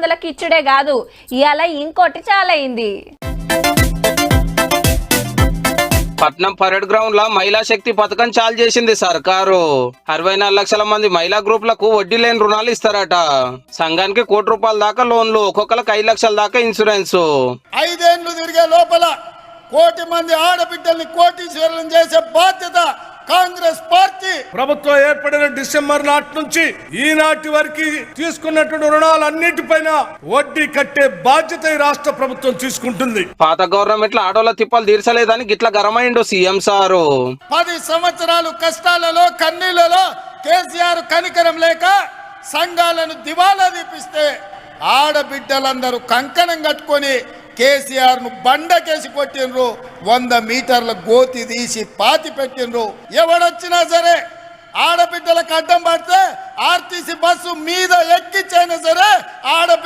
వందలకి ఇచ్చుడే కాదు, ఇవాళ ఇంకోటి చాలైంది. పట్నం పరేడ్ గ్రౌండ్ లో మహిళా శక్తి పథకం చాలు చేసింది సర్కారు. 64 లక్షల మంది మహిళా గ్రూపులకు వడ్డీ లేని రుణాలు ఇస్తారట. సంఘానికి ₹1,00,00,000 దాకా లోన్లు, ఒక్కొక్కరికి 5 లక్షల దాకా ఇన్సూరెన్స్. 5 ఏళ్లు తిరిగే లోపల 1 కోటి మంది ఆడబిడ్డల్ని కోటీశ్వరులను చేసే బాధ్యత కాంగ్రెస్ పార్టీ ప్రభుత్వం ఏర్పడిన డిసెంబర్ నాటి నుంచి ఈనాటి వరకు తీసుకున్నటువంటి రుణాలన్నిటిపైన వడ్డీ కట్టే బాధ్యత ఈ రాష్ట్ర ప్రభుత్వం తీసుకుంటుంది. పాత గవర్నమెంట్ లో ఆడోళ్ళ తిప్పలు తీర్చలేదని గిట్ల గరమైండు సీఎం సారు. 10 సంవత్సరాలు కష్టాలలో కన్నీళ్లలో కేసీఆర్ కనికరం లేక సంఘాలను దివాలా తీపిస్తే ఆడబిడ్డలందరూ కంకణం కట్టుకొని కేసీఆర్ ను బండకేసి కొట్టిండ్రు. 100 మీటర్ల గోతి తీసి పాతి పెట్టిండ్రు. ఎవడొచ్చినా సరే ఆడబిడ్డలకు అడ్డం పడితే ఆర్టీసీ బస్సు మీద ఎక్కించైనా సరే ఆడబిడ్డ